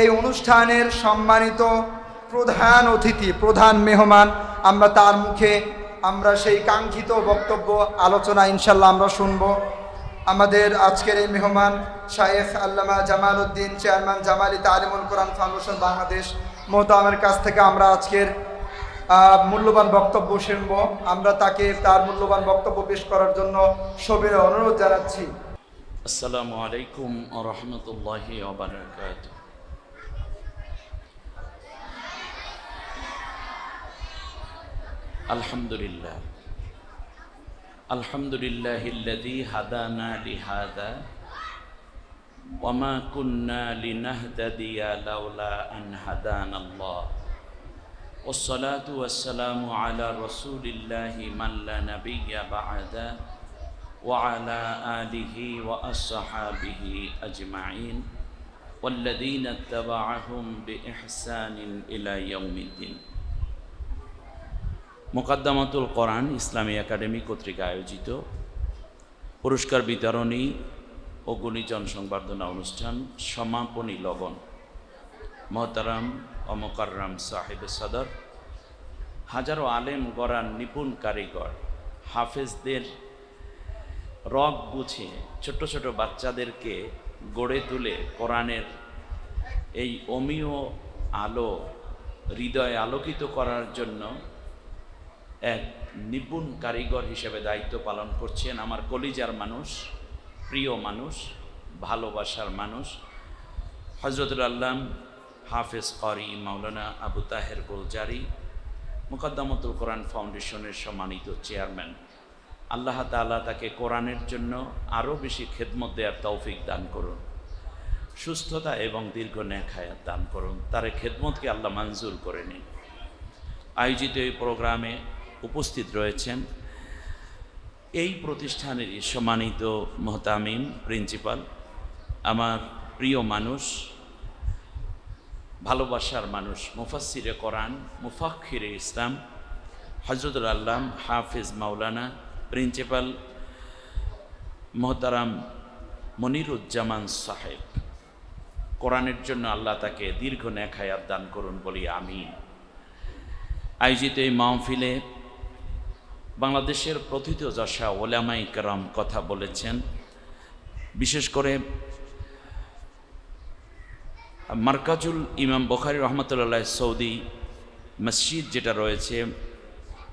এই অনুষ্ঠানের সম্মানিত প্রধান অতিথি, প্রধান মেহমান, আমরা তার মুখে আমরা সেই কাঙ্ক্ষিত বক্তব্য আলোচনা ইনশাল্লাহ আমরা শুনব। আমাদের আজকের এই মেহমান শায়েখ আল্লামা জামাল উদ্দিন, চেয়ারম্যান জামালি তালিমুল কোরআন ফাউন্ডেশন বাংলাদেশ, মোহতামের কাছ থেকে আমরা আজকের মূল্যবান বক্তব্য শুনব। আমরা তাকে তার মূল্যবান বক্তব্য পেশ করার জন্য সবিনয় অনুরোধ জানাচ্ছি। আসসালামু আলাইকুম ওয়া রাহমাতুল্লাহি ওয়া বারাকাতুহু। আলহামদুলিল্লাহ, আলহামদুলিল্লাহিল্লাযী হাদানা লিহাযা ওয়া মা কুন্না লিনাহতাদিয়া লাউলা আন হাদানাল্লাহ। ওয়াসসালাতু ওয়াসসালামু আলা রাসূলিল্লাহি মান লা নাবিয়্যা বা'দা ওয়া আলা আলিহি ওয়া আসহাবিহি আজমাইন ওয়াল্লাযীনা ইত্তাবা'আহুম বিইহসানিন ইলা ইয়াউমিদ্দিন। মুকাদ্দামাতুল কোরআন ইসলামী একাডেমি কর্তৃক আয়োজিত পুরস্কার বিতরণী ও গুণীজন সংবর্ধনা অনুষ্ঠান সমাপনী লগন মোহতারাম ও মোকাররম সাহেব সদর, হাজারো আলেম গড়ার নিপুণ কারিগর, হাফেজদের রগ গুছিয়ে ছোট ছোট বাচ্চাদেরকে গড়ে তুলে কোরআনের এই অমীয় আলো হৃদয়ে আলোকিত করার জন্য এক নিপুণ কারিগর হিসেবে দায়িত্ব পালন করছেন আমার কলিজার মানুষ, প্রিয় মানুষ, ভালোবাসার মানুষ, হযরতুল আল্লাম হাফেজ ক্বারি মাওলানা আবু তাহের গুলজারি, মুকাদ্দামাতুল কোরআন ফাউন্ডেশনের সম্মানিত চেয়ারম্যান। আল্লাহ তাআলা তাকে কোরআনের জন্য আরও বেশি খেদমত দেওয়ার তৌফিক দান করুন, সুস্থতা এবং দীর্ঘ নেক হায়াত দান করুন, তার খেদমতকে আল্লাহ মঞ্জুর করে নিন। আয়োজিত এই প্রোগ্রামে উপস্থিত রয়েছেন এই প্রতিষ্ঠানেরই সম্মানিত মোহতামিম প্রিন্সিপাল, আমার প্রিয় মানুষ, ভালোবাসার মানুষ, মুফাসসিরে কোরআন, মুফাক্খিরে ইসলাম, হযরতুল আল্লাম হাফেজ মাওলানা প্রিন্সিপাল মোহতারাম মনিরুজ্জামান সাহেব। কোরআনের জন্য আল্লাহ তাকে দীর্ঘ নেক হায়াত দান করুন বলি আমিন। আয়োজিত এই মাহফিলে বাংলাদেশের প্রথিতযশা ওলামায়ে কেরাম কথা বলেছেন। বিশেষ করে মার্কাজুল ইমাম বুখারী রহমতুল্লাহ সৌদি মসজিদ যেটা রয়েছে,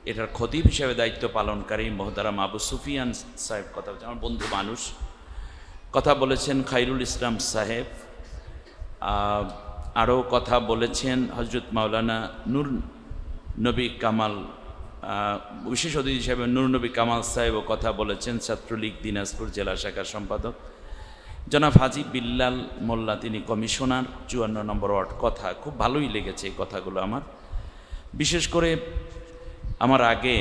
এটার খতিব হিসেবে দায়িত্ব পালনকারী মোহতারাম আবু সুফিয়ান সাহেব কথা বলেছেন, আমার বন্ধু মানুষ কথা বলেছেন। খায়রুল ইসলাম সাহেব আরও কথা বলেছেন। হযরত মাওলানা নূর নবী কামাল, বিশেষ অতিথি হিসেবে নূর নবী কামাল সাহেবও কথা বলেছেন, ছাত্রলীগ দিনাজপুর জেলা শাখার সম্পাদক। জনাব হাজি বিল্লাল মোল্লা, তিনি কমিশনার 54 নম্বর ওয়ার্ড। কথা খুব ভালোই লেগেছে এই কথাগুলো আমার। বিশেষ করে আমার আগে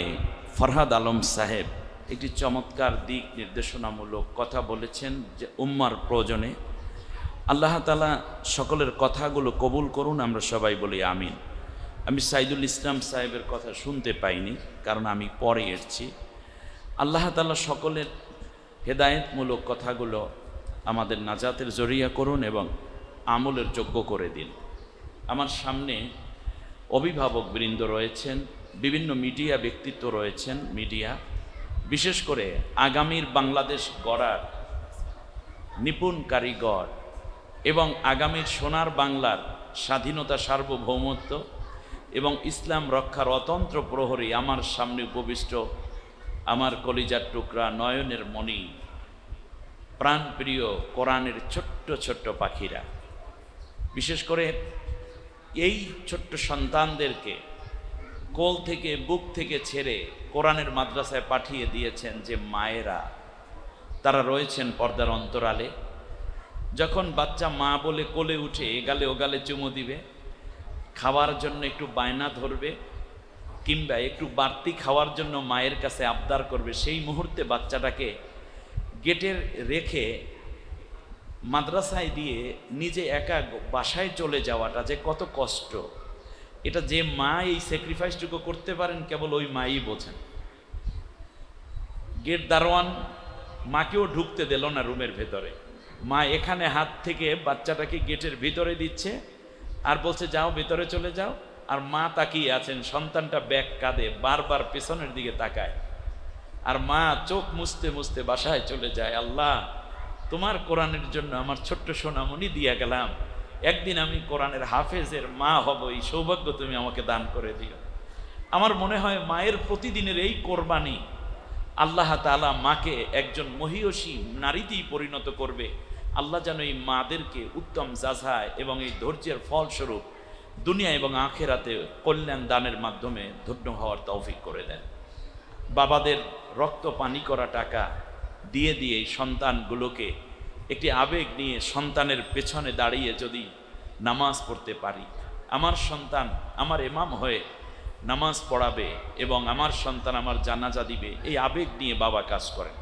ফরহাদ আলম সাহেব একটি চমৎকার দিক নির্দেশনামূলক কথা বলেছেন যে উম্মার প্রয়োজনে। আল্লাহ তাআলা সকলের কথাগুলো কবুল করুন, আমরা সবাই বলি আমিন। আমি সাইদুল ইসলাম সাহেবের কথা শুনতে পাইনি, কারণ আমি পরে এসেছি। আল্লাহ তাআলা সকলের হেদায়েতমূলক কথাগুলো আমাদের নাজাতের জরিয়া করুন এবং আমলের যোগ্য করে দিন। আমার সামনে অভিভাবক বৃন্দ রয়েছেন, বিভিন্ন মিডিয়া ব্যক্তিত্ব রয়েছেন, মিডিয়া বিশেষ করে আগামীর বাংলাদেশ গড়ার নিপুণ কারিগর এবং আগামীর সোনার বাংলার স্বাধীনতা, সার্বভৌমত্ব এবং ইসলাম রক্ষার অতন্ত্র প্রহরী আমার সামনে উপবিষ্ট আমার কলিজার টুকরা, নয়নের মণি, প্রাণপ্রিয় কোরআনের ছোট্ট ছোট্ট পাখিরা। বিশেষ করে এই ছোট্ট সন্তানদেরকে কোল থেকে, বুক থেকে ছেড়ে কোরআনের মাদ্রাসায় পাঠিয়ে দিয়েছেন যে মায়েরা, তারা রয়েছেন পর্দার অন্তরালে। যখন বাচ্চা মা বলে কোলে উঠে এগালে ওগালে চুমু দিবে, খাওয়ার জন্য একটু বায়না ধরবে কিংবা একটু বাড়তি খাওয়ার জন্য মায়ের কাছে আবদার করবে, সেই মুহূর্তে বাচ্চাটাকে গেটে রেখে মাদ্রাসায় দিয়ে নিজে একা বাসায় চলে যাওয়াটা যে কত কষ্ট, এটা যে মা এই স্যাক্রিফাইসটুকু করতে পারেন কেবল ওই মাই বোঝেন। গেট দারোয়ান মাকেও ঢুকতে দিল না রুমের ভেতরে। মা এখানে হাত থেকে বাচ্চাটাকে গেটের ভিতরে দিচ্ছে, আর বলছে যাও ভেতরে চলে যাও। আর মা তাকিয়ে আছেন, সন্তানটা ব্যাগ কাঁধে বারবার পেছনের দিকে তাকায়। আর মা চোখ মুছতে মুছতে বাসায় চলে যায়। আল্লাহ, তোমার কোরআনের জন্য আমার ছোট্ট সোনামণি দিয়ে গেলাম, একদিন আমি কোরআনের হাফেজের মা হব, এই সৌভাগ্য তুমি আমাকে দান করে দিও। আমার মনে হয় মায়ের প্রতিদিনের এই কোরবানি আল্লাহ তাআলা মাকে একজন মহিয়সী নারীতেই পরিণত করবে। আল্লাহ যেন এই মাদেরকে উত্তম জাযায় এবং এই ধৈর্যের ফলস্বরূপ দুনিয়া এবং আখেরাতে কল্যাণ দানের মাধ্যমে ধন্য হওয়ার তৌফিক করে দেন। বাবাদের রক্ত পানি করা টাকা দিয়ে দিয়ে এই সন্তানগুলোকে একটি আবেগ নিয়ে সন্তানের পেছনে দাঁড়িয়ে যদি নামাজ পড়তে পারি, আমার সন্তান আমার ইমাম হয়ে নামাজ পড়াবে এবং আমার সন্তান আমার জানাজা দিবে, এই আবেগ নিয়ে বাবা কাজ করেন।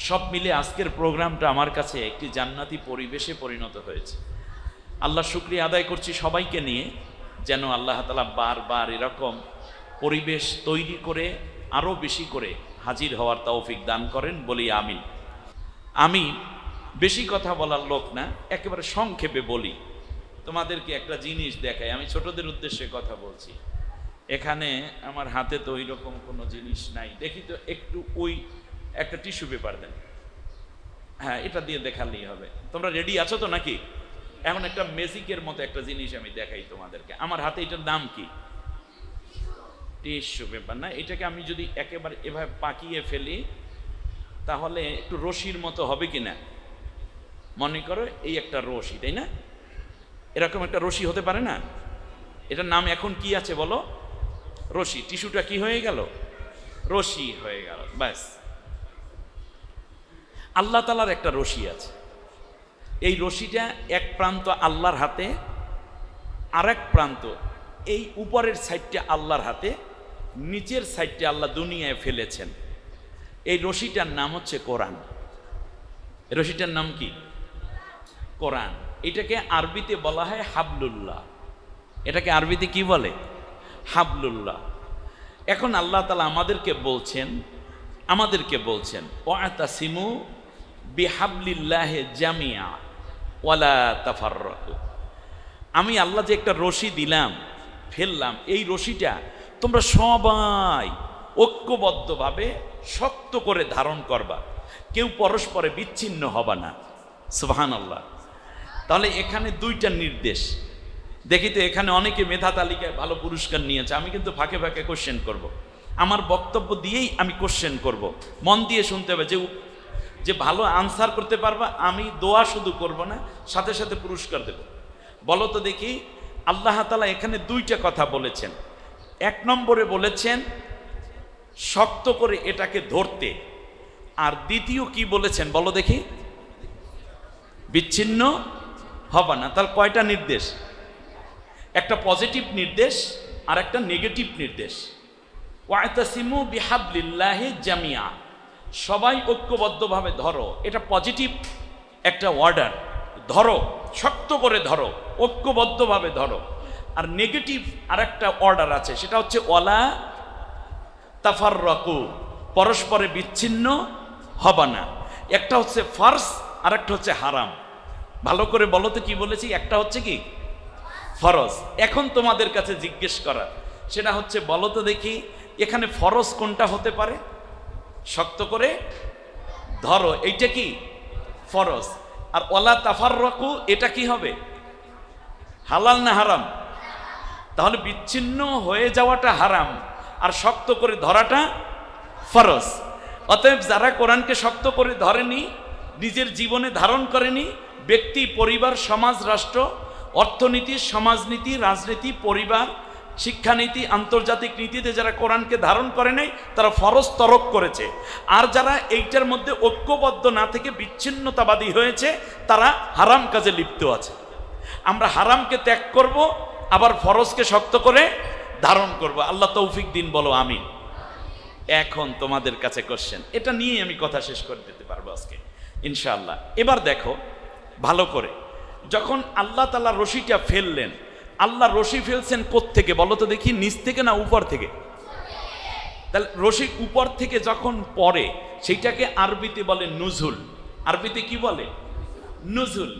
সব মিলে আজকের প্রোগ্রামটা আমার কাছে একটি জান্নাতি পরিবেশে পরিণত হয়েছে। আল্লাহ শুকরিয়া আদায় করছি সবাইকে নিয়ে, যেন আল্লাহ তাআলা বারবার এরকম পরিবেশ তৈরি করে আরও বেশি করে হাজির হওয়ার তৌফিক দান করেন, বলি আমিন। আমি বেশি কথা বলার লোক না, একেবারে সংক্ষেপে বলি। তোমাদেরকে একটা জিনিস দেখাই, আমি ছোটদের উদ্দেশ্যে কথা বলছি। এখানে আমার হাতে তো ওই রকম কোনো জিনিস নাই, দেখি তো একটু ওই একটা টিস্যু পেপার দেন। হ্যাঁ, এটা দিয়ে দেখালেই হবে। তোমরা রেডি আছো তো নাকি? এখন একটা ম্যাজিকের মতো একটা জিনিস আমি দেখাই তোমাদেরকে। আমার হাতে এটার নাম কি? টিস্যু পেপার না। এটাকে আমি যদি একেবারে এভাবে পাকিয়ে ফেলি তাহলে একটু রশির মতো হবে কি না? মনে করো এই একটা রশি, তাই না? এরকম একটা রশি হতে পারে না? এটার নাম এখন কি আছে বলো? রশি। টিস্যুটা কি হয়ে গেল? রশি হয়ে গেল। ব্যাস, আল্লাহ তাআলার একটা রশি আছে। এই রশিটা এক প্রান্ত আল্লাহর হাতে, আর এক প্রান্ত এই উপরের সাইডটা আল্লাহর হাতে, নিচের সাইডটা আল্লাহ দুনিয়ায় ফেলেছেন। এই রশিটার নাম হচ্ছে কোরআন। রশিটার নাম কি? কোরআন। এটাকে আরবিতে বলা হয় হাবলুল্লাহ। এটাকে আরবিতে কি বলে? হাবলুল্লাহ। এখন আল্লাহ তাআলা আমাদেরকে বলছেন ওয়াতাসিমু বিহাবলিল্লাহি জামিআ ওয়ালা তাফাররাকু। আমি আল্লাহ যে একটা রশি দিলাম, ফেললাম, এই রশিটা তোমরা সবাই ঐক্যবদ্ধভাবে শক্ত করে ধারণ করবা, কেউ পরস্পরে বিচ্ছিন্ন হবা না। সুবহানাল্লাহ। তাহলে এখানে দুইটা নির্দেশ। দেখি তো এখানে অনেকে মেধা তালিকায় ভালো পুরস্কার নিয়েছে, আমি কিন্তু ফাঁকে ফাঁকে কোশ্চেন করব। আমার বক্তব্য দিয়েই আমি কোশ্চেন করব, মন দিয়ে শুনতে হবে। যে ভালো আনসার করতে পারবা, আমি দোয়া শুধু করব না, সাথে সাথে পুরস্কার দেব। বলো তো দেখি, আল্লাহ তাআলা এখানে দুইটা কথা বলেছেন। এক নম্বরে বলেছেন শক্ত করে এটাকে ধরতে, আর দ্বিতীয় কি বলেছেন বলো দেখি? বিচ্ছিন্ন হবে না। তাহলে কয়টা নির্দেশ? একটা পজিটিভ নির্দেশ আর একটা নেগেটিভ নির্দেশ। ওয়াতাসিমু বিহাবলিল্লাহি জামিআ, সবাই ঐক্যবদ্ধভাবে ধরো, এটা পজিটিভ একটা অর্ডার। ধরো, শক্ত করে ধরো, ঐক্যবদ্ধভাবে ধরো। আর নেগেটিভ আর একটা অর্ডার আছে, সেটা হচ্ছে ওয়ালা তাফাররাকু, পরস্পরে বিচ্ছিন্ন হবে না। একটা হচ্ছে ফার্স আর একটা হচ্ছে হারাম। ভালো করে বলো তো কি বলেছি? একটা হচ্ছে কি ফরজ। এখন তোমাদের কাছে জিজ্ঞেস করা সেটা হচ্ছে, বলো তো দেখি এখানে ফরজ কোনটা হতে পারে? শক্ত করে ধরো, এইটা কি ফরজ। আর ওয়ালা তাফাররাকু, এটা কি হবে? হালাল না হারাম? তাহলে বিচ্ছিন্ন হয়ে যাওয়াটা হারাম আর শক্ত করে ধরাটা ফরজ। অতএব যারা কোরআনকে শক্ত করে ধরেনি, নিজের জীবনে ধারণ করেনি, ব্যক্তি, পরিবার, সমাজ, রাষ্ট্র, অর্থনীতি, সমাজনীতি, রাজনীতি, পরিবার, শিক্ষানীতি, আন্তর্জাতিক নীতিতে যারা কোরআনকে ধারণ করে নাই, তারা ফরজ তরক করেছে। আর যারা এইটার মধ্যে ঐক্যবদ্ধ না থেকে বিচ্ছিন্নতাবাদী হয়েছে, তারা হারাম কাজে লিপ্ত আছে। আমরা হারামকে ত্যাগ করব, আবার ফরজকে শক্ত করে ধারণ করব। আল্লাহ তৌফিক দিন, বলো আমিন। এখন তোমাদের কাছে কোশ্চেন, এটা নিয়ে আমি কথা শেষ করে দিতে পারবো আজকে ইনশাআল্লাহ। এবার দেখো ভালো করে, যখন আল্লাহ তাআলা রশিটা ফেললেন, আল্লাহ রশি ফেলছেন কোত্থেকে বলো তো দেখি? নিচ থেকে না উপর থেকে? তাহলে রশি উপর থেকে যখন পড়ে, সেইটাকে আরবিতে বলে নুজুল। আরবিতে কি বলে? নুজুল।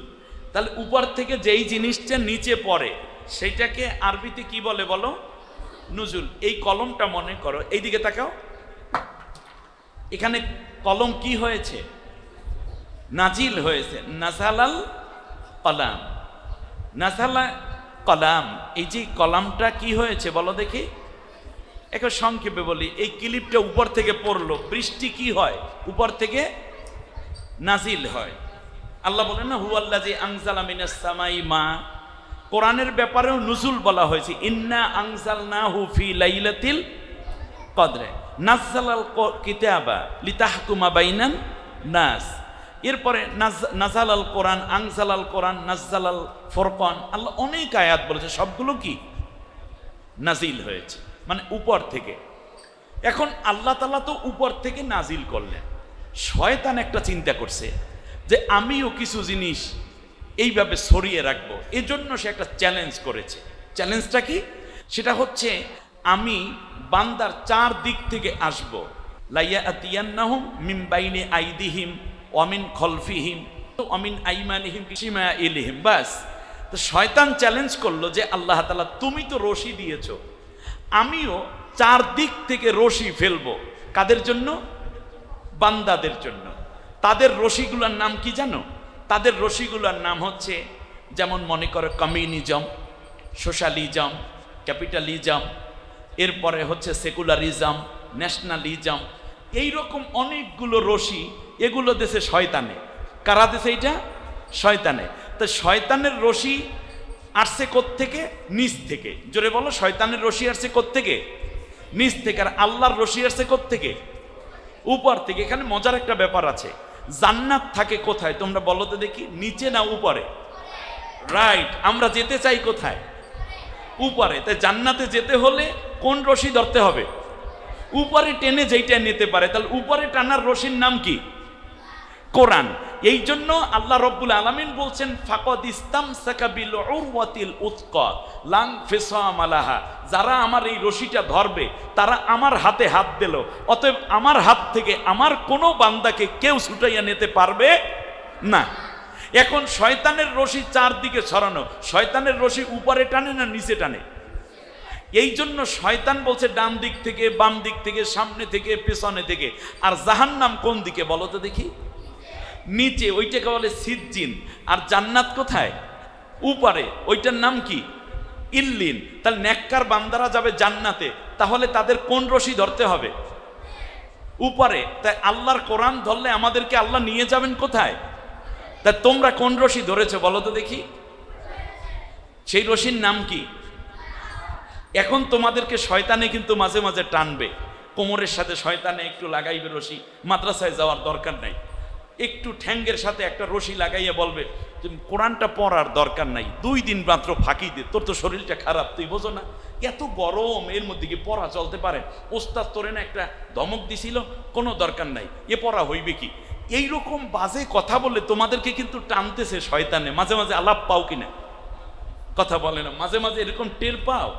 তাহলে উপর থেকে যেই জিনিসটা নিচে পড়ে সেইটাকে আরবিতে কি বলে বলো? নুজুল। এই কলমটা মনে করো, এইদিকে তাকাও, এখানে কলম কি হয়েছে? নাজিল হয়েছে। নাজালাল কলাম, নাজালা কলাম। এই যে কলামটা কি হয়েছে বলো দেখি, একটু সংক্ষেপে বলি। এই ক্লিপটা উপর থেকে পড়লো, বৃষ্টি কি হয়? উপর থেকে নাজিল হয়। আল্লাহ বলেন না হুয়াল্লাযী আনজালা মিনাস সামাই মা। কোরআনের ব্যাপারেও নুজুল বলা হয়েছে, ইন্না আনজালনাহু ফি লাইলাতিল কদরে নাযালাল কিতাবা লিতাহকুমা বাইনান নাস। এরপরে নাজালাল কোরআন, আনজালাল কোরআন, নাজালাল ফুরকান। আল্লাহ অনেক আয়াত বলেছে, সবগুলো কি নাজিল হয়েছে, মানে উপর থেকে। এখন আল্লাহ তাআলা তো উপর থেকে নাজিল করলেন, শয়তান একটা চিন্তা করছে যে আমিও কিছু জিনিস এইভাবে ছড়িয়ে রাখবো, এজন্য সে একটা চ্যালেঞ্জ করেছে। চ্যালেঞ্জটা কি? সেটা হচ্ছে আমি বান্দার চার দিক থেকে আসব। লাইয়াতিয়ান্নাহুম মিন বাইনি আইদিহিম ওয়া মিন খলফিহিম ওয়া মিন আইমানিহিম শিমাইলিহিম। বাস। তো শয়তান চ্যালেঞ্জ করলো যে আল্লাহ তাআলা তুমি তো রশি দিয়েছো, আমিও চার দিক থেকে রশি ফেলবো। কাদের জন্য? বান্দাদের জন্য। তাদের রশিগুলোর নাম কি জানো? তাদের রশিগুলোর নাম হচ্ছে, যেমন মনে করো কমিউনিজম, সোশ্যালিজম, ক্যাপিটালিজম, এরপরে হচ্ছে সেকুলারিজম, ন্যাশনালিজম, এইরকম অনেকগুলো রশি। এগুলো দেশে শয়তানে। কারা দেশে? এটা শয়তানে। তো শয়তানের রশি আসছে কোত্থেকে? নিচ থেকে। জোরে বলো, শয়তানের রশি আসছে কোত্থেকে? নিচ থেকে। আর আল্লাহর রশি আসছে কোত্থেকে? উপর থেকে। এখানে মজার একটা ব্যাপার আছে, জান্নাত থাকে কোথায় তোমরা বলো তো দেখি? নিচে না উপরে? রাইট। আমরা যেতে চাই কোথায়? উপরে। তাই জান্নাতে যেতে হলে কোন রশি ধরতে হবে? উপরে টেনে যেইটা নিতে পারে। তাহলে উপরে টানার রশির নাম কি? কোরআন। এই জন্য আল্লাহ রব্বুল আলামিন বলছেন ফাকাদ ইসতামসাকা বিল উরওয়াতিল উতকা লাং ফিসাম আলাহা। যারা আমার এই রশিটা ধরবে তারা আমার হাতে হাত দিল, অতএব আমার হাত থেকে আমার কোনো বান্দাকে কেউ ছুটাইয়া নিতে পারবে না। এখন শয়তানের রশি চারদিকে ছড়ানো। শয়তানের রশি উপরে টানে না নিচে টানে? এই জন্য শয়তান বলছে ডান দিক থেকে, বাম দিক থেকে, সামনে থেকে, পেছনে থেকে। আর জাহান্নাম কোন দিকে বলো তো দেখি? নিচে। ওইটাকে বলে সিজ্জিন। আর জান্নাত কোথায়? উপরে। ওইটার নাম কি? ইল্লিন। তাহলে নেককার বান্দারা যাবে জান্নাতে, তাহলে তাদের কোন রশি ধরতে হবে? উপরে। তাই আল্লাহর কোরআন ধরলে আমাদেরকে আল্লাহ নিয়ে যাবেন কোথায়? তাই তোমরা কোন রশি ধরেছো বলো তো দেখি? সেই রশির নাম কি? এখন তোমাদেরকে শয়তানে কিন্তু মাঝে মাঝে টানবে, কোমরের সাথে শয়তানে একটু লাগাইবে রশি। মাদ্রাসায় যাওয়ার দরকার নাই, একটু ঠ্যাঙ্গের সাথে একটা রশি লাগাইয়া বলবে তুমি কোরআনটা পড়ার দরকার নাই, 2 দিন মাত্র ফাঁকি দে, তোর তো শরীরটা খারাপ, তুই বোঝো না? এত গরম, এর মধ্যে কি পড়া চলতে পারে? ওস্তাদ তোরে না একটা ধমক দিছিল, কোনো দরকার নাই, এ পড়া হইবে কি? এইরকম বাজে কথা বলে তোমাদেরকে কিন্তু টানতেছে শয়তানে। মাঝে মাঝে আলাপ পাও কিনা? কথা বলে না। মাঝে মাঝে এরকম টের পাও?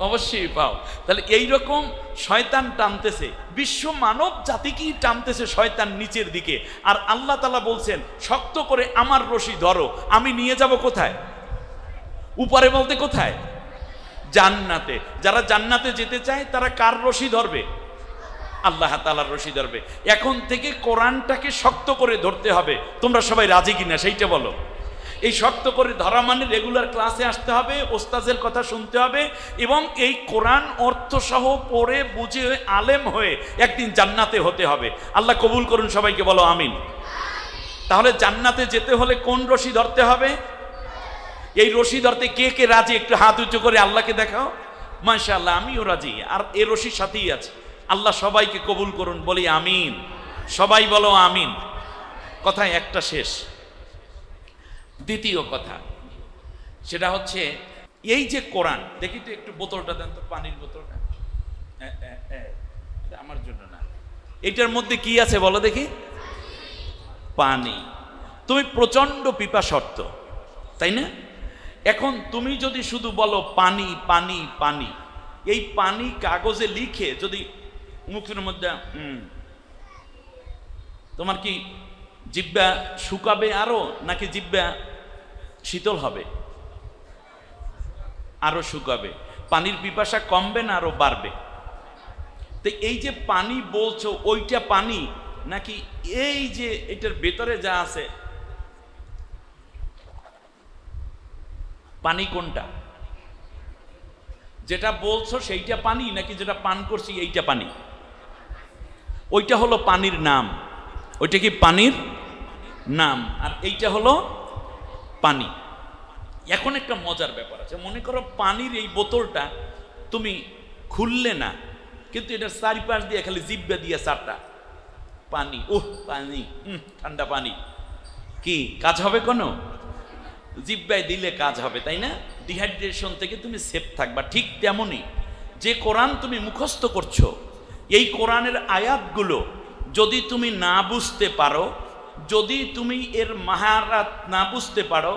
অবশ্যই পাও। তাহলে এইরকম শয়তান টানতেছে, বিশ্ব মানব জাতিকেই টানতেছে শয়তান নিচের দিকে। আর আল্লাহ তাআলা বলছেন শক্ত করে আমার রশি ধরো, আমি নিয়ে যাব কোথায়? উপরে। বলতে কোথায়? জান্নাতে। যারা জান্নাতে যেতে চায় তারা কার রশি ধরবে? আল্লাহ তাআলার রশি ধরবে। এখন থেকে কোরআনটাকে শক্ত করে ধরতে হবে। তোমরা সবাই রাজি কিনা সেইটা বলো। এই শক্ত করে ধরা মানে রেগুলার ক্লাসে আসতে হবে, ওস্তাদের কথা শুনতে হবে, এবং এই কোরআন অর্থসহ পড়ে বুঝে আলেম হয়ে একদিন জান্নাতে হতে হবে। আল্লাহ কবুল করুন, সবাইকে বলো আমিন। তাহলে জান্নাতে যেতে হলে কোন রশি ধরতে হবে? এই রশি ধরতে কে কে রাজি? একটু হাত উঁচু করে আল্লাহকে দেখাও। মাশাআল্লাহ, আমিও রাজি। আর এই রশির সাথেই আছে। আল্লাহ সবাইকে কবুল করুন, বলি আমিন। সবাই বলো আমিন। কথায় একটা শেষ। দ্বিতীয় কথা সেটা হচ্ছে এই যে কোরআন, দেখি তো একটু বোতলটা দেন তো, পানির বোতলটা। আমার জন্য না, এটার মধ্যে কি আছে বলো দেখি? পানি। তুমি প্রচন্ড পিপাসর্ত, তাই না? এখন তুমি যদি শুধু বলো পানি পানি পানি, এই পানি কাগজে লিখে যদি মুখের মধ্যে তোমার কি জিহ্বা শুকাবে আরো, নাকি জিহ্বা শীতল হবে, আরো শুকাবে, পানির পিপাসা কমবে না আরো বাড়বে। তো এই যে পানি বলছো ওইটা পানি নাকি এই যে এটার ভেতরে যা আছে পানি কোনটা? যেটা বলছো সেইটা পানি নাকি যেটা পান করছি এইটা পানি? ওইটা হলো পানির নাম, ওইটা কি পানির নাম, আর এইটা হলো পানি। এখন একটা মজার ব্যাপার আছে, মনে করো পানির এই বোতলটা তুমি খুললে না, কিন্তু এটার চারিপাশ দিয়ে খালি জিব্বা দিয়ে চারটা পানি, পানি, ঠান্ডা পানি, কি কাজ হবে? কোনো জিব্বায় দিলে কাজ হবে, তাই না? ডিহাইড্রেশন থেকে তুমি সেফ থাকবা। ঠিক তেমনই যে কোরআন তুমি মুখস্থ করছো, এই কোরআনের আয়াতগুলো যদি তুমি না বুঝতে পারো, যদি তুমি এর মাহারাত না বুঝতে পারো,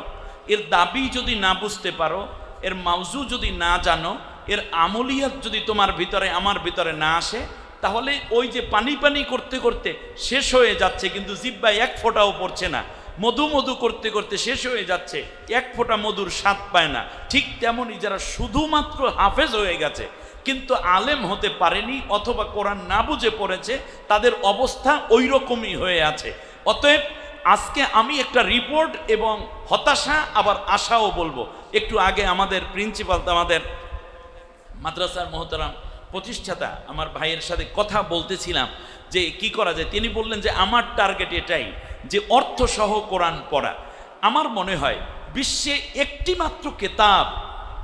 এর দাবি যদি না বুঝতে পারো, এর মাউজু যদি না জানো, এর আমলিয়াত যদি তোমার ভিতরে আমার ভিতরে না আসে, তাহলে ওই যে পানি পানি করতে করতে শেষ হয়ে যাচ্ছে, কিন্তু জিব্বায় এক ফোঁটাও পড়ছে না, মধু মধু করতে করতে শেষ হয়ে যাচ্ছে, এক ফোঁটা মধুর স্বাদ পায় না। ঠিক তেমনই যারা শুধুমাত্র হাফেজ হয়ে গেছে কিন্তু আলেম হতে পারেনি অথবা কোরআন না বুঝে পড়েছে, তাদের অবস্থা ওই রকমই হয়ে আছে। অতএব আজকে আমি একটা রিপোর্ট এবং হতাশা আবার আশাও বলবো। একটু আগে আমাদের প্রিন্সিপাল, আমাদের মাদ্রাসার মহতারাম প্রতিষ্ঠাতা আমার ভাইয়ের সাথে কথা বলতেছিলাম যে কি করা যায়। তিনি বললেন যে আমার টার্গেট এটাই যে অর্থসহ কোরআন পড়া। আমার মনে হয় বিশ্বে একটি মাত্র কেতাব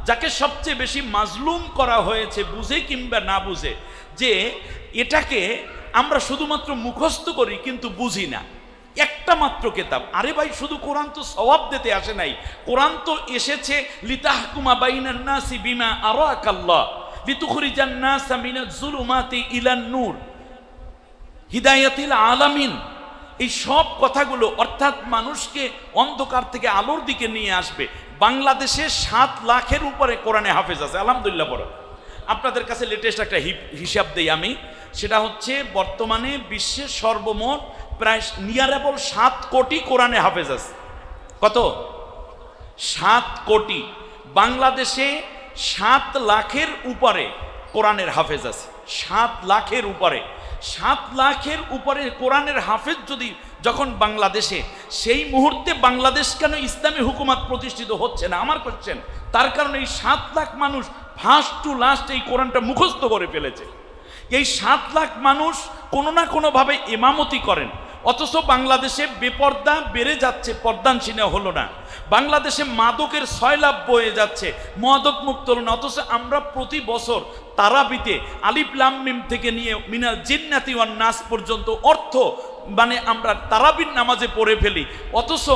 যাকে সবচেয়ে বেশি মাজলুম করা হয়েছে, বুঝে কিংবা না বুঝে, যে এটাকে আমরা শুধুমাত্র মুখস্থ করি কিন্তু বুঝি না, একটা মাত্র কেতাব। আরে ভাই, শুধু কোরআন তো সওয়াব দিতে আসে নাই, কোরআন তো এসেছে লিতাহকুমা বাইনান নাসি বিমা আরাকাল্লাহ লিতুখরিজান নাসা মিনাজ যুলুমাতি ইলান নূর হিদায়াতিল আলামিন। এই সব কথাগুলো অর্থাৎ মানুষকে অন্ধকার থেকে আলোর দিকে নিয়ে আসবে। বাংলাদেশে 7 লাখের উপরে কোরআনে হাফেজ আছে, আলহামদুলিল্লাহ। বড় আপনাদের কাছে লেটেস্ট একটা হিসাব দেই আমি, সেটা হচ্ছে বর্তমানে বিশ্বের সর্বমোট প্রায় নিয়ারেবল 7 কোটি কোরআনে হাফেজ আছে। কত? 7 কোটি। বাংলাদেশে 7 লাখের উপরে কোরআনের হাফেজ আছে, 7 লাখের উপরে। 7 লাখের উপরে কোরআনের হাফেজ যদি যখন বাংলাদেশে, সেই মুহূর্তে বাংলাদেশ কেন ইসলামী হুকুমত প্রতিষ্ঠিত হচ্ছে না? আমার কোশ্চেন। তার কারণে এই 7 লাখ মানুষ ফার্স্ট টু লাস্ট এই কোরআনটা মুখস্থ করে ফেলেছে। এই 7 লাখ মানুষ কোনো না কোনোভাবে ইমামতি করেন, অথচ বাংলাদেশে বেপর্দা বেড়ে যাচ্ছে, পর্দানশীনা হলো না। বাংলাদেশে মাদকের সয়লাভ বয়ে যাচ্ছে, মাদক মুক্ত হলো না। অথচ আমরা প্রতি বছর তারাবিতে আলিফ লাম মিম থেকে নিয়ে মিনাল জিন্নাতি ওয়ান নাস পর্যন্ত অর্থ মানে আমরা তারাবির নামাজে পড়ে ফেলি। অথচ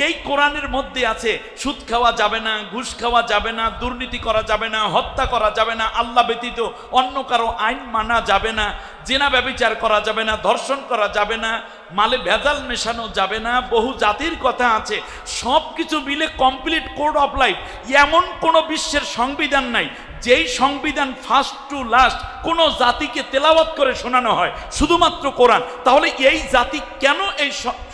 এই কোরআনের মধ্যে আছে সুদ খাওয়া যাবে না, ঘুষ খাওয়া যাবে না, দুর্নীতি করা যাবে না, হত্যা করা যাবে না, আল্লাহ ব্যতীত অন্য কারো আইন মানা যাবে না, জেনা ব্যভিচার করা যাবে না, ধর্ষণ করা যাবে না, মালে ভেজাল মেশানো যাবে না, বহু জাতির কথা আছে। সব কিছু মিলে কমপ্লিট কোড অফ লাইফ। এমন কোনো বিশ্বের সংবিধান নাই যেই সংবিধান ফার্স্ট টু লাস্ট কোনো জাতিকে তেলাওয়াত করে শোনানো হয়, শুধুমাত্র কোরআন। তাহলে এই জাতি কেন এই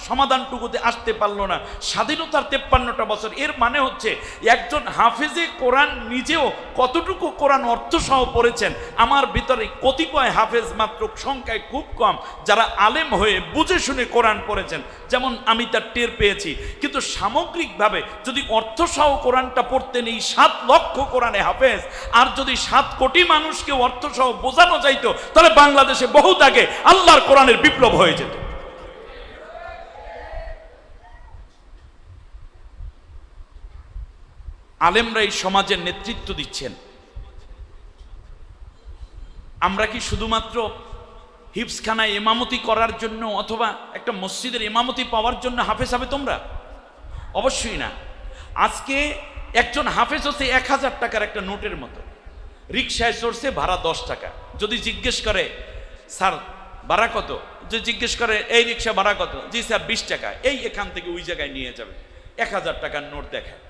সমাধানটুকুতে আসতে পারলো না? স্বাধীনতার 53টা বছর। এর মানে হচ্ছে একজন হাফেজে কোরআন নিজেও কতটুকু কোরআন অর্থসহ পড়েছেন। আমার ভিতরে কতিপয় হাফেজ মাত্র সংখ্যায় খুব কম যারা আলেম হয়ে বুঝে শুনে কোরআন পড়েছেন, যেমন আমি তার টের পেয়েছি। কিন্তু সামগ্রিকভাবে যদি অর্থসহ কোরআনটা পড়তেন এই 7 লক্ষ কোরআনে হাফেজ, আর যদি 7 কোটি মানুষকে অর্থসহ বোঝানো যাইতো, তাহলে বাংলাদেশে বহুত আগে আল্লাহর কোরআনের বিপ্লব হয়ে যেত। আলেমরা এই সমাজের নেতৃত্ব দিচ্ছেন। আমরা কি শুধুমাত্র হিফজখানায় ইমামতি করার জন্য অথবা একটা মসজিদের ইমামতি পাওয়ার জন্য হাফেজ হবে তোমরা? অবশ্যই না। আজকে একজন হাফেজ হচ্ছে 1000 টাকার একটা নোটের মতো। রিক্সায় চড়ছে, ভাড়া 10 টাকা। যদি জিজ্ঞেস করে স্যার ভাড়া কত, যদি জিজ্ঞেস করে এই রিক্সা ভাড়া কত, জি স্যার 20 টাকা, এই এখান থেকে ওই জায়গায় নিয়ে যাবে, 1000 টাকার নোট দেখায়।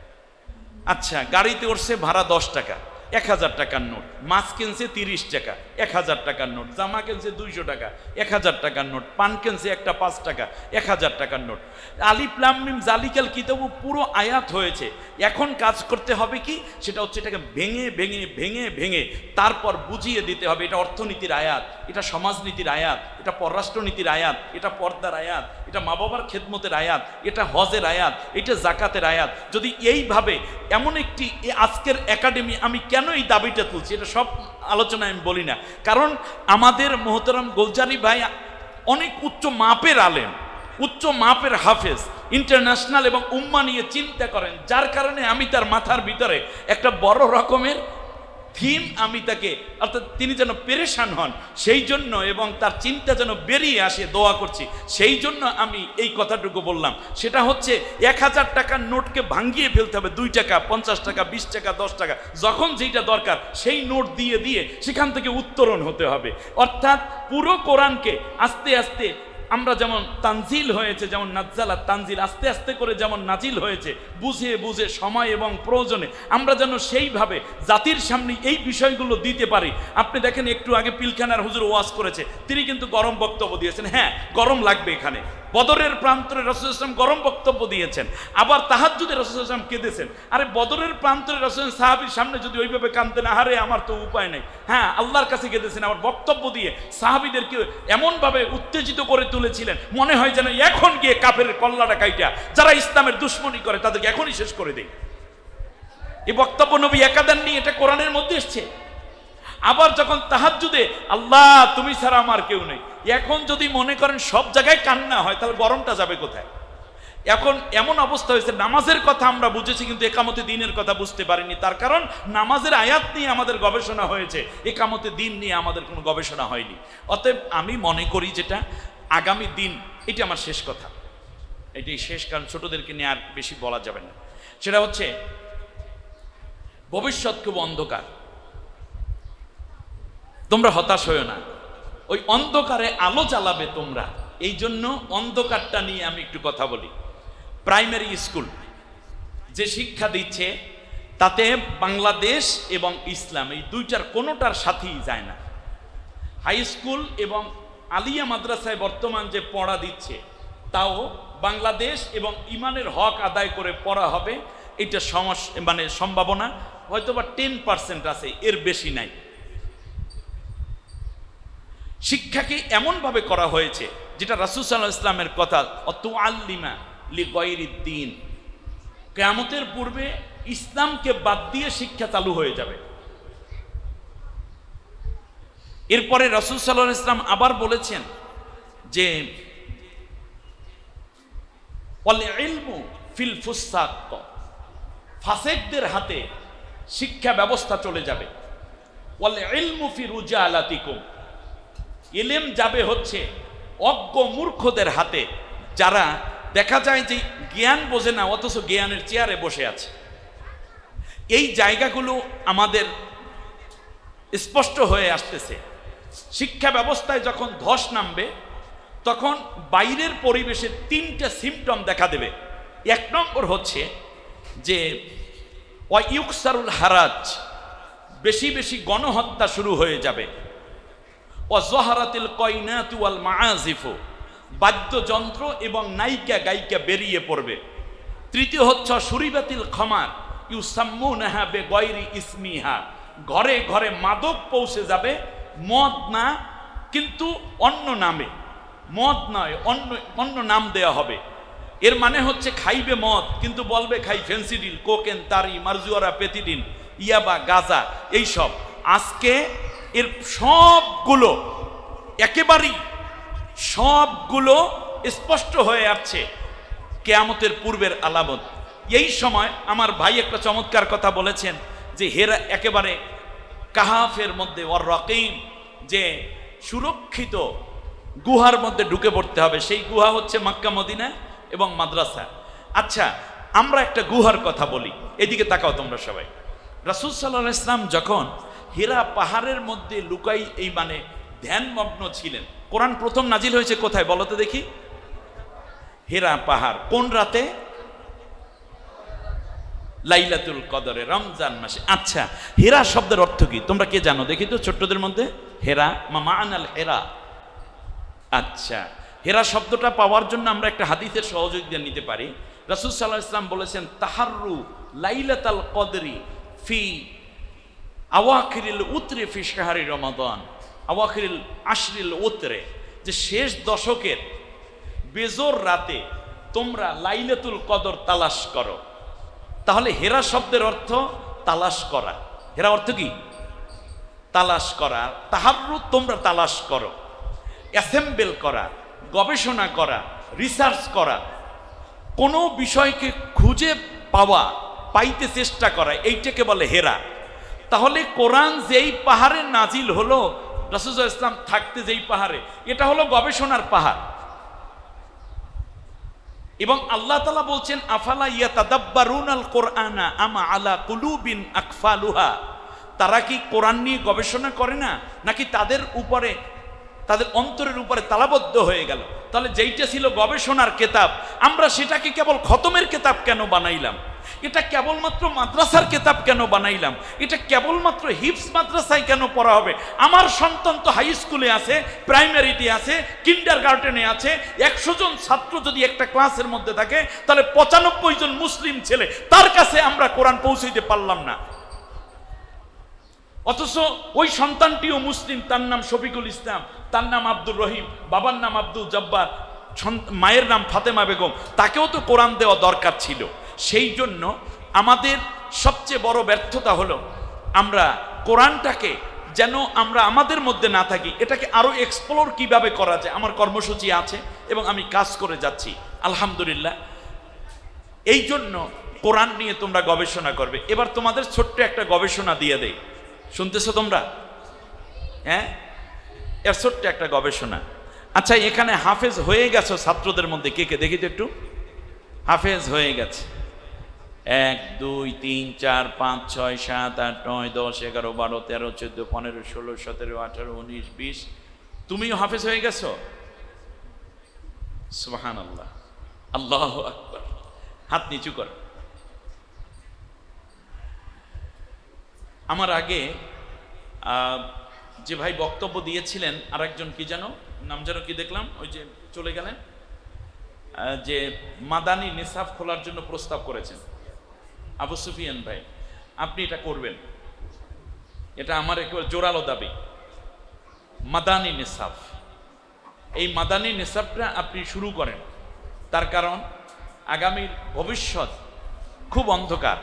আচ্ছা, গাড়িতে উঠছে, ভাড়া 10 টাকা, 1000 টাকার নোট, মাছ কিনছে 30 টাকা 1000 টাকার নোট, জামা কিনছে 200 টাকা 1000 টাকার নোট, পান কিনছে একটা 5 টাকা 1000 টাকার নোট। আলিফ লাম মিম জালিকাল কিতাবু পুরো আয়াত হয়েছে। এখন কাজ করতে হবে কি, সেটা হচ্ছে এটাকে ভেঙে ভেঙে ভেঙে ভেঙে তারপর বুঝিয়ে দিতে হবে এটা অর্থনীতির আয়াত, এটা সমাজনীতির আয়াত, এটা পররাষ্ট্রনীতির আয়াত, এটা পর্দার আয়াত, এটা মা বাবার খেদমতের আয়াত, এটা হজের আয়াত, এটা জাকাতের আয়াত। যদি এইভাবে এমন একটি আজকের একাডেমি, আমি কেন এই দাবিটা তুলছি এটা সব আলোচনায় আমি বলি না, কারণ আমাদের মোহতারাম গোলজারি ভাই অনেক উচ্চ মাপের আলেম, উচ্চ মাপের হাফেজ, ইন্টারন্যাশনাল এবং উম্মা নিয়ে চিন্তা করেন, যার কারণে আমি তার মাথার ভিতরে একটা বড় রকমের থিম, আমি তাকে অর্থাৎ তিনি যেন পেরেশান হন সেই জন্য এবং তার চিন্তা যেন বেরিয়ে আসে দোয়া করছি, সেই জন্য আমি এই কথাটুকু বললাম। সেটা হচ্ছে 1000 টাকার নোটকে ভাঙিয়ে ফেলতে হবে 2 টাকা 50 টাকা 20 টাকা 10 টাকা, যখন যেটা দরকার সেই নোট দিয়ে দিয়ে সেখান থেকে উত্তরণ হতে হবে। অর্থাৎ পুরো কোরআনকে আস্তে আস্তে আমরা যেমন তানজিল হয়েছে, যেমন নাজ্জালা তানজিল আস্তে আস্তে করে যেমন নাজিল হয়েছে, বুঝে বুঝে সময় এবং প্রয়োজনে আমরা যেন সেইভাবে জাতির সামনে এই বিষয়গুলো দিতে পারি। আপনি দেখেন একটু আগে পিলখানার হুজুর ওয়াজ করেছে, তিনি কিন্তু গরম বক্তব্য দিয়েছেন। হ্যাঁ, গরম লাগবে এখানে। বদরের প্রান্তরে রাসূল সাল্লাল্লাহু আলাইহি ওয়াসাল্লাম গরম বক্তব্য দিয়েছেন, আবার তাহাজ্জুদে রাসূল সাল্লাল্লাহু আলাইহি ওয়াসাল্লাম কেঁদেছেন। আরে বদরের প্রান্তরে রাসূল সাহাবীর সামনে যদি ওইভাবে কাঁদতেন, আরে আমার তো উপায় নেই। হ্যাঁ, আল্লাহর কাছে কেঁদেছেন, আবার বক্তব্য দিয়ে সাহাবীদেরকে এমনভাবে উত্তেজিত করে তুলেছিলেন, মনে হয় যেন এখন গিয়ে কাফের কল্লাটা কাইটা যারা ইসলামের দুশমনি করে তাদেরকে এখনই শেষ করে দেয়। এই বক্তব্য নবী একা দেননি, এটা কোরআনের মধ্যে এসছে। আবার যখন তাহাজ্জুদে আল্লাহ তুমি ছাড়া আমার কেউ নেই, এখন যদি মনে করেন সব জায়গায় কান্না হয় তাহলে গরমটা যাবে কোথায়? এখন এমন অবস্থা হয়েছে, নামাজের কথা আমরা বুঝেছি কিন্তু একামতে দিনের কথা বুঝতে পারিনি। তার কারণ নামাজের আয়াত নিয়ে আমাদের গবেষণা হয়েছে, একামতে দিন নিয়ে আমাদের কোনো গবেষণা হয়নি। অতএব আমি মনে করি যেটা আগামী দিন, এটি আমার শেষ কথা, এটি শেষ, কারণ ছোটদেরকে নিয়ে আর বেশি বলা যাবে না। সেটা হচ্ছে ভবিষ্যৎ খুব অন্ধকার, তোমরা হতাশ হয়েও না, ওই অন্ধকারে আলো জ্বালাবে তোমরা। এই জন্য অন্ধকারটা নিয়ে আমি একটু কথা বলি। প্রাইমারি স্কুল যে শিক্ষা দিচ্ছে তাতে বাংলাদেশ এবং ইসলাম এই দুইটার কোনোটার সাথেই যায় না। হাই স্কুল এবং আলিয়া মাদ্রাসায় বর্তমান যে পড়া দিচ্ছে তাও বাংলাদেশ এবং ইমানের হক আদায় করে পড়া হবে, এটা মানে সম্ভাবনা হয়তোবা 10% আছে, এর বেশি নাই। শিক্ষাকে এমনভাবে করা হয়েছে যেটা রাসূল সাল্লাল্লাহু আলাইহি ওয়াসাল্লামের কথা, অতুআল্লিমা লিগায়রিদ্দিন, কিয়ামতের পূর্বে ইসলামকে বাদ দিয়ে শিক্ষা চালু হয়ে যাবে। এরপরে রাসূল সাল্লাল্লাহু আলাইহি ওয়াসাল্লাম আবার বলেছেন যে ওয়াল ইলমু ফিল ফুসাক, ফাসেকদের হাতে শিক্ষা ব্যবস্থা চলে যাবে। ওয়াল ইলমু ফি রুজালাতিকুম, ইলম যাবে হচ্ছে অজ্ঞ মূর্খদের হাতে, যারা দেখা যায় যে জ্ঞান বোঝে না অথচ জ্ঞানের চেয়ারে বসে আছে। এই জায়গাগুলো আমাদের স্পষ্ট হয়ে আসতেছে। শিক্ষা ব্যবস্থায় যখন ধস নামবে তখন বাইরের পরিবেশে 3টা সিমটম দেখা দেবে। 1 নম্বর হচ্ছে যে ওয়াইউকসারুল হারাজ, বেশি বেশি গণহত্যা শুরু হয়ে যাবে। ওয়াজহারাতিল কয়নাতু ওয়াল মাআজিফু, বাদ্যযন্ত্র এবং নায়িকা গায়িকা বেরিয়ে পড়বে। তৃতীয় হচ্ছে সুরিবাতিল খামার ইউসাম্মুনাহা বিগায়রি ইসমিহা, ঘরে ঘরে মাদক পৌঁছে যাবে, মদ না কিন্তু অন্য নামে, মদ নয় অন্য নাম দেয়া হবে। এর মানে হচ্ছে খাইবে মদ কিন্তু বলবে খাই ফেন্সিডিল, কোকেন, তারি, মারজুয়ারা, পেথিডিন, ইয়াবা, গাজা, এইসব। আজকে এর সবগুলো একেবারেই সবগুলো স্পষ্ট হয়ে আসছে কিয়ামতের পূর্বের আলামত। এই সময় আমার ভাই একটা চমৎকার কথা বলেছেন যে হেরা একেবারে কাহাফের মধ্যে ওয়ার রকিম, যে সুরক্ষিত গুহার মধ্যে ঢুকে পড়তে হবে। সেই গুহা হচ্ছে মক্কা মদিনা এবং মাদ্রাসা। আচ্ছা, আমরা একটা গুহার কথা বলি, এদিকে তাকাও তোমরা সবাই। রাসূল সাল্লাল্লাহু আলাইহি ওয়াসাল্লাম যখন হীরা পাহাড়ের মধ্যে লুকাই এই মানে ধ্যানমগ্ন ছিলেন, কোরআন প্রথম নাজিল হয়েছে কোথায় বলো তো দেখি? হীরা পাহাড়। কোন রাতে? লাইলাতুল কদরে, রমজান মাসে। আচ্ছা, হেরা শব্দের অর্থ কি তোমরা কে জানো দেখি তো ছোট্টদের মধ্যে? হেরা, মা'নাল হেরা। আচ্ছা, হেরা শব্দটা পাওয়ার জন্য আমরা একটা হাদিসের সহযোগিতা নিতে পারি। রাসূল সাল্লাল্লাহু আলাইহি ওয়াসাল্লাম বলেছেন, তাহাররু লাইলাতাল কদরি ফি আওয়াখিরিল উতরে ফি শাহরি রমাদান, আওয়াখিরিল আশরিল উতরে, যে শেষ দশকের বেজোর রাতে তোমরা লাইলাতুল কদর তালাশ করো। তাহলে হেরা শব্দের অর্থ তালাশ করা। হেরা অর্থ কি? তালাশ করা। তাহাররু তোমরা তালাশ করো, অ্যাসেম্বল করা, গবেষণা করা, রিসার্চ করা, কোনো বিষয়কে খুঁজে পাওয়া, পাইতে চেষ্টা করা, এইটাকে বলে হেরা। তাহলে কোরআন যেই পাহাড়ে নাজিল হলো, রাসূলুল্লাহ সাল্লাল্লাহু আলাইহি ওয়াসাল্লাম থাকতে যেই পাহাড়ে, এটা হলো গবেষণার পাহাড়। এবং আল্লাহ তাআলা বলছেন, আফালা ইয়াতাদাব্বারুনাল কোরআনা আমা আলা কুলুবিন আকফালুহা, তারা কি কোরআন নিয়ে গবেষণা করে না, নাকি তাদের উপরে, তাদের অন্তরের উপরে তালাবদ্ধ হয়ে গেল? তাহলে যেইটা ছিল গবেষণার কেতাব, আমরা সেটাকে কেবল খতমের কেতাব কেন বানাইলাম? এটা কেবলমাত্র মাদ্রাসার কেতাব কেন বানাইলাম? এটা কেবলমাত্র হিফজ মাদ্রাসায় কেন পড়া হবে? আমার সন্তান তো হাই স্কুলে আছে, প্রাইমারিতে আছে, কিন্ডার গার্ডেনে আছে। 100 জন ছাত্র যদি একটা ক্লাসের মধ্যে থাকে, তাহলে 95 জন মুসলিম ছেলে, তার কাছে আমরা কোরআন পৌঁছাইতে পারলাম না। অথচ ওই সন্তানটিও মুসলিম, তার নাম শফিকুল ইসলাম, তার নাম আব্দুর রহিম, বাবার নাম আব্দুল জব্বার, মায়ের নাম ফাতেমা বেগম, তাকেও তো কোরআন দেওয়া দরকার ছিল। সেই জন্য আমাদের সবচেয়ে বড় ব্যর্থতা হলো আমরা কোরআনটাকে যেন আমরা আমাদের মধ্যে না থাকি, এটাকে আরো এক্সপ্লোর কিভাবে করা যায়। আমার কর্মসূচি আছে এবং আমি কাজ করে যাচ্ছি আলহামদুলিল্লাহ। এই জন্য কোরআন নিয়ে তোমরা গবেষণা করবে। এবার তোমাদের ছোট্ট একটা গবেষণা দিয়ে দেই, শুনতেছো তোমরা? হ্যাঁ, এর ছোট্ট একটা গবেষণা। আচ্ছা, এখানে হাফেজ হয়ে গেছো ছাত্রদের মধ্যে কে কে দেখি তো একটু? হাফেজ হয়ে গেছে 1 2 3 4 5 6 7 8 9 10 11 12 13 14 15 16 17 18 19 20। তুমিও হাফেজ হয়ে গেছো? সুবহানাল্লাহ, আল্লাহু আকবার। হাত নিচু কর। আমার আগে যে ভাই বক্তব্য দিয়েছিলেন, আরেকজন কি যেন নাম, যেন কি দেখলাম, ওই যে চলে গেলেন, যে মাদানী নিসাব খোলার জন্য প্রস্তাব করেছেন, আবু সুফিয়ান ভাই, আপনি এটা করবেন, এটা আমার একেবারে জোরালো দাবি। মাদানী নিসাব, এই মাদানী নিসাবটা আপনি শুরু করেন। তার কারণ আগামীর ভবিষ্যৎ খুব অন্ধকার,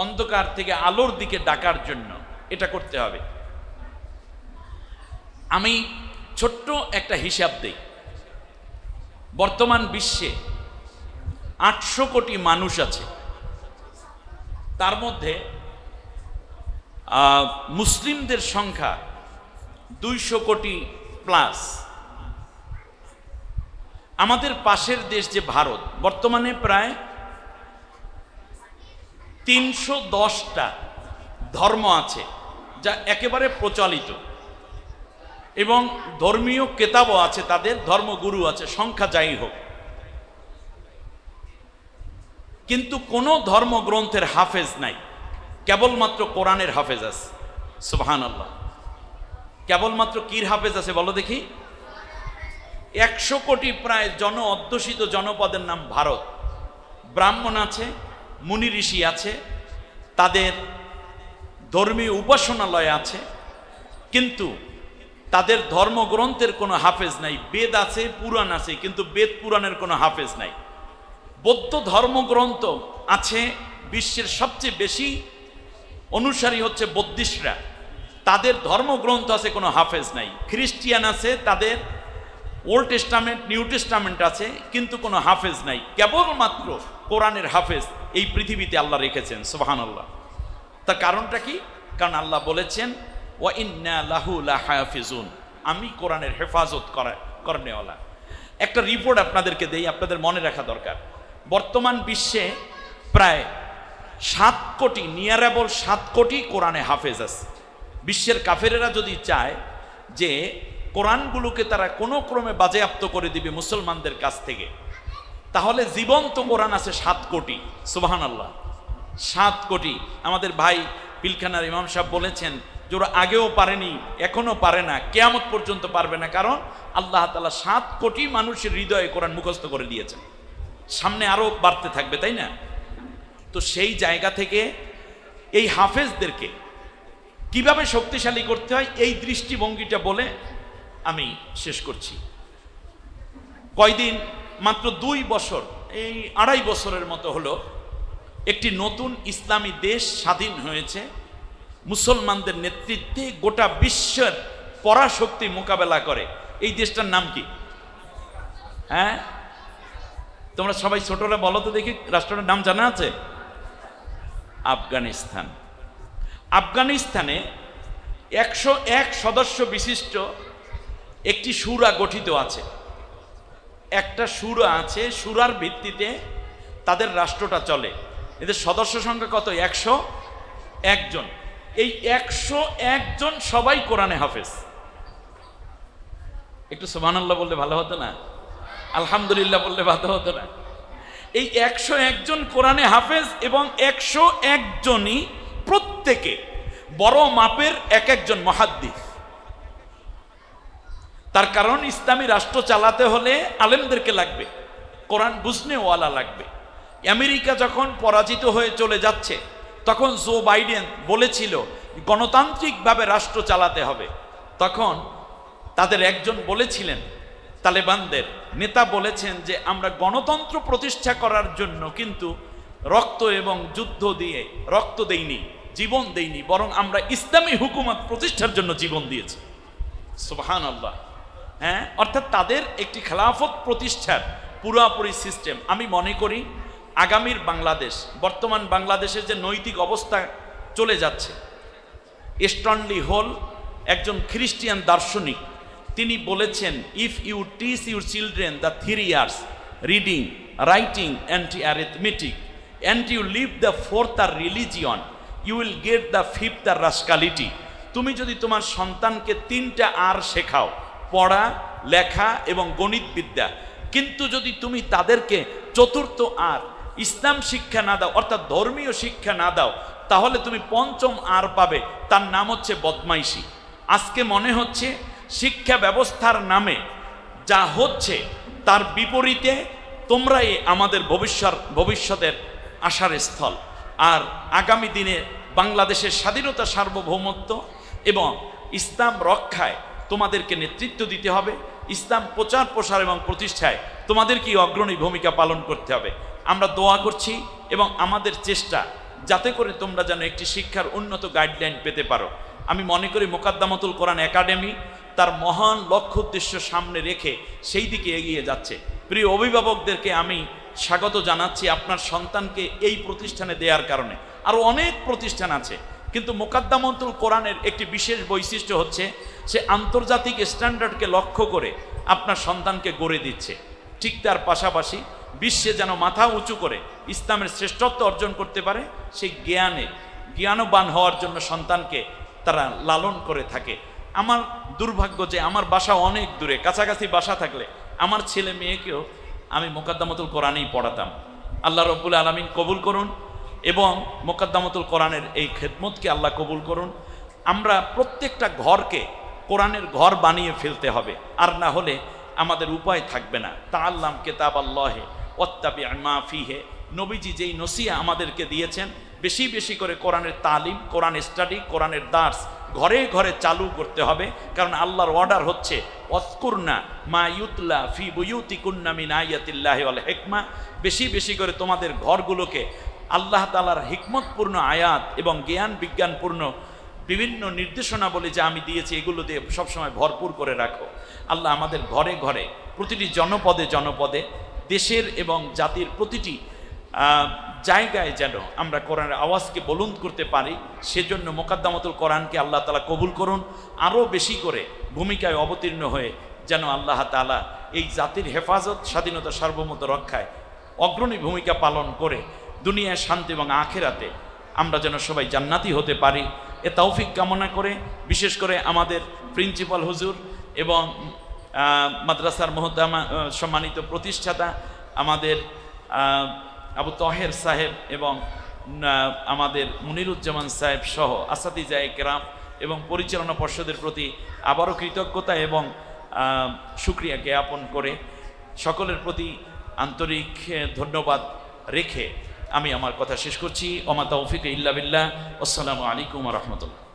অন্ধকার থেকে আলোর দিকে ডাকার জন্য এটা করতে হবে। আমি ছোট্ট একটা হিসাব দেই। বর্তমান বিশ্বে 800 কোটি মানুষ আছে, তার মধ্যে মুসলিমদের সংখ্যা 200 কোটি প্লাস। আমাদের পাশের দেশ যে ভারত, বর্তমানে প্রায় 310টা ধর্ম আছে, যা একেবারে প্রচলিত, এবং ধর্মীয় কেতাবও আছে, তাদের ধর্মগুরু আছে, সংখ্যা যাই হোক। কিন্তু কোনো ধর্মগ্রন্থের হাফেজ নাই, কেবলমাত্র কোরআনের হাফেজ আছে। সুবহানাল্লাহ। কেবলমাত্র কির হাফেজ আছে বলো দেখি? 100 কোটি প্রায় জন অধ্যুষিত জনপদের নাম ভারত। ব্রাহ্মণ আছে, মুনি ঋষি আছে, তাদের ধর্মীয় উপাসনালয় আছে, কিন্তু তাদের ধর্মগ্রন্থের কোনো হাফেজ নাই। বেদ আছে, পুরাণ আছে, কিন্তু বেদ পুরাণের কোনো হাফেজ নাই। বৌদ্ধ ধর্মগ্রন্থ আছে, বিশ্বের সবচেয়ে বেশি অনুসারী হচ্ছে বৌদ্ধিস্টরা, তাদের ধর্মগ্রন্থ আছে, কোনো হাফেজ নাই। খ্রিস্টিয়ান আছে, তাদের ওল্ড টেস্টামেন্ট, নিউ টেস্টামেন্ট আছে, কিন্তু কোনো হাফেজ নাই। কেবলমাত্র কোরআনের হাফেজ এই পৃথিবীতে আল্লাহ রেখেছেন। সুবহানাল্লাহ। তার কারণটা কি? কারণ আল্লাহ বলেছেন, ওয়া ইন্না লাহু লাহাফিজুন, আমি কোরআনের হেফাজত করনেওয়ালা। একটা রিপোর্ট আপনাদেরকে দেই, আপনাদের মনে রাখা দরকার। বর্তমান বিশ্বে প্রায় 7 কোটি, নিয়ারেবল 7 কোটি কোরআনে হাফেজ আছে। বিশ্বের কাফেরেরা যদি চায় যে কোরআনগুলোকে তারা কোনো ক্রমে বাজেয়াপ্ত করে দিবে মুসলমানদের কাছ থেকে, তাহলে জীবন্ত কোরআন আছে 7 কোটি। সুবহানাল্লাহ। 7 কোটি। আমাদের ভাই পিলখানার ইমাম সাহেব বলেছেন যে ওরা আগেও পারেনি, এখনো পারে না, কিয়ামত পর্যন্ত পারবে না, কারণ আল্লাহ তাআলা 7 কোটি মানুষের হৃদয়ে কোরআন মুখস্থ করে দিয়েছেন, সামনে আরো বাড়তে থাকবে, তাই না? তো সেই জায়গা থেকে এই হাফেজদেরকে কিভাবে শক্তিশালী করতে হয় এই দৃষ্টিভঙ্গিটা বলে আমি শেষ করছি। কয়দিন, মাত্র 2 বছর, এই 2.5 বছরের মতো হলো, একটি নতুন ইসলামী দেশ স্বাধীন হয়েছে মুসলমানদের নেতৃত্বে, গোটা বিশ্বের পরাশক্তি মোকাবেলা করে। এই দেশটার নাম কি? হ্যাঁ, তোমরা সবাই ছোটরা বলো তো দেখি, রাষ্ট্রটার নাম জানা আছে? আফগানিস্তান। আফগানিস্তানে 101 সদস্য বিশিষ্ট একটি শুরা গঠিত আছে। একটা শুরা আছে, শুরার ভিত্তিতে তাদের রাষ্ট্রটা চলে। এদের সদস্য সংখ্যা কত? 101 জন। এই 101 জন সবাই কোরআনে হাফেজ। একটু সুবহানাল্লাহ বললে ভালো হতো না? আলহামদুলিল্লাহ বললে ভালো হতো না? এই 101 জন কোরআনে হাফেজ এবং 101 জনই প্রত্যেকে বড় মাপের এক একজন মুহাদ্দিস। তার কারণ ইসলামী রাষ্ট্র চালাতে হলে আলেমদেরকে লাগবে, কোরআন বুঝনেওয়ালা লাগবে। আমেরিকা যখন পরাজিত হয়ে চলে যাচ্ছে, তখন জো বাইডেন বলেছিল গণতান্ত্রিকভাবে রাষ্ট্র চালাতে হবে। তখন তাদের একজন বলেছিলেন, তালেবানদের নেতা বলেছেন যে আমরা গণতন্ত্র প্রতিষ্ঠা করার জন্য কিন্তু রক্ত এবং যুদ্ধ দিয়ে রক্ত দেইনি, জীবন দেইনি, বরং আমরা ইসলামী হুকুমত প্রতিষ্ঠার জন্য জীবন দিয়েছি। সুবহানাল্লাহ। হ্যাঁ, অর্থাৎ তাদের একটি খেলাফত প্রতিষ্ঠার পুরোপুরি সিস্টেম। আমি মনে করি আগামীর বাংলাদেশ, বর্তমান বাংলাদেশের যে নৈতিক অবস্থা চলে যাচ্ছে, স্ট্যানলি হোল একজন খ্রিস্টিয়ান দার্শনিক, তিনি বলেছেন, if you teach your children the 3 years reading, writing and arithmetic and you leave the 4th religion, you will get the 5th rascality. তুমি যদি তোমার সন্তানকে 3টা আর শেখাও, পড়া, লেখা এবং গণিত বিদ্যা, কিন্তু যদি তুমি তাদেরকে 4th আর ইসলাম শিক্ষা না দাও, অর্থাৎ ধর্মীয় শিক্ষা না দাও, তাহলে তুমি 5ম আর পাবে, তার নাম হচ্ছে বদমাইশি। আজকে মনে হচ্ছে শিক্ষা ব্যবস্থার নামে যা হচ্ছে তার বিপরীতে তোমরাই আমাদের ভবিষ্যতের আশার স্থল। আর আগামী দিনে বাংলাদেশের স্বাধীনতা, সার্বভৌমত্ব এবং ইসলাম রক্ষায় তোমাদেরকে নেতৃত্ব দিতে হবে। ইসলাম প্রচার প্রসার এবং প্রতিষ্ঠায় তোমাদেরকেই অগ্রণী ভূমিকা পালন করতে হবে। আমরা দোয়া করছি এবং আমাদের চেষ্টা যাতে করে তোমরা যেন একটি শিক্ষার উন্নত গাইডলাইন পেতে পারো। আমি মনে করি মোকাদ্দামাতুল কোরআন একাডেমি তার মহান লক্ষ্য উদ্দেশ্য সামনে রেখে সেই দিকে এগিয়ে যাচ্ছে। প্রিয় অভিভাবকদেরকে আমি স্বাগত জানাচ্ছি আপনার সন্তানকে এই প্রতিষ্ঠানে দেওয়ার কারণে। আরও অনেক প্রতিষ্ঠান আছে, কিন্তু মোকাদ্দামাতুল কোরআনের একটি বিশেষ বৈশিষ্ট্য হচ্ছে সে আন্তর্জাতিক স্ট্যান্ডার্ডকে লক্ষ্য করে আপনার সন্তানকে গড়ে দিচ্ছে। ঠিক তার পাশাপাশি বিশ্বে যেন মাথা উঁচু করে ইসলামের শ্রেষ্ঠত্ব অর্জন করতে পারে, সেই জ্ঞানবান হওয়ার জন্য সন্তানকে তারা লালন করে থাকে। আমার দুর্ভাগ্য যে আমার বাসা অনেক দূরে, কাছাকাছি বাসা থাকলে আমার ছেলে মেয়েকেও আমি মোকাদ্দামাতুল কোরআনেই পড়াতাম। আল্লাহ রব্বুল আলামিন কবুল করুন এবং মোকাদ্দামাতুল কোরআনের এই খেদমতকে আল্লাহ কবুল করুন। আমরা প্রত্যেকটা ঘরকে কোরআনের ঘর বানিয়ে ফেলতে হবে, আর না হলে আমাদের উপায় থাকবে না। তাআল্লাম কিতাব আল্লাহে ওয়াত্তাবি মা ফিহে, নবীজি যেই নসিহা আমাদেরকে দিয়েছেন, বেশি বেশি করে কোরআনের তালিম, কোরআন স্টাডি, কোরআনের দার্স ঘরে ঘরে চালু করতে হবে। কারণ আল্লাহর অর্ডার হচ্ছে ওয়াজকুরনা মা ইউতলা ফি বুয়ুতিকুন্না মিন আয়াতিল্লাহি ওয়াল হিকমা, বেশি বেশি করে তোমাদের ঘরগুলোকে আল্লাহ তাআলার হিকমতপূর্ণ আয়াত এবং জ্ঞান বিজ্ঞানপূর্ণ বিভিন্ন নির্দেশনাবলী যা আমি দিয়েছি এগুলো দিয়ে সবসময় ভরপুর করে রাখো। আল্লাহ আমাদের ঘরে ঘরে, প্রতিটি জনপদে জনপদে, দেশের এবং জাতির প্রতিটি জায়গায় যেন আমরা কোরআনের আওয়াজকে বুলন্দ করতে পারি, সেজন্য মোকাদ্দামাতুল কোরআনকে আল্লাহ তাআলা কবুল করুন। আরও বেশি করে ভূমিকায় অবতীর্ণ হয়ে যেন আল্লাহ তাআলা এই জাতির হেফাজত, স্বাধীনতা, সার্বভৌমত্ব রক্ষায় অগ্রণী ভূমিকা পালন করে দুনিয়ায় শান্তি এবং আখিরাতে আমরা যেন সবাই জান্নাতি হতে পারি, এ তৌফিক কামনা করে বিশেষ করে আমাদের প্রিন্সিপাল হুজুর এবং মাদ্রাসার মোহতামা সম্মানিত প্রতিষ্ঠাতা আমাদের আবু তহের সাহেব এবং আমাদের মুনিরুজ্জামান সাহেব সহ আসাতিজায়ে কেরাম এবং পরিচালনা পর্ষদের প্রতি আবারও কৃতজ্ঞতা এবং শুকরিয়া জ্ঞাপন করে সকলের প্রতি আন্তরিক ধন্যবাদ রেখে আমি আমার কথা শেষ করছি। ওমা তৌফিক ইল্লা বিল্লাহ। আসসালামু আলাইকুম ওয়া রাহমাতুল্লাহ।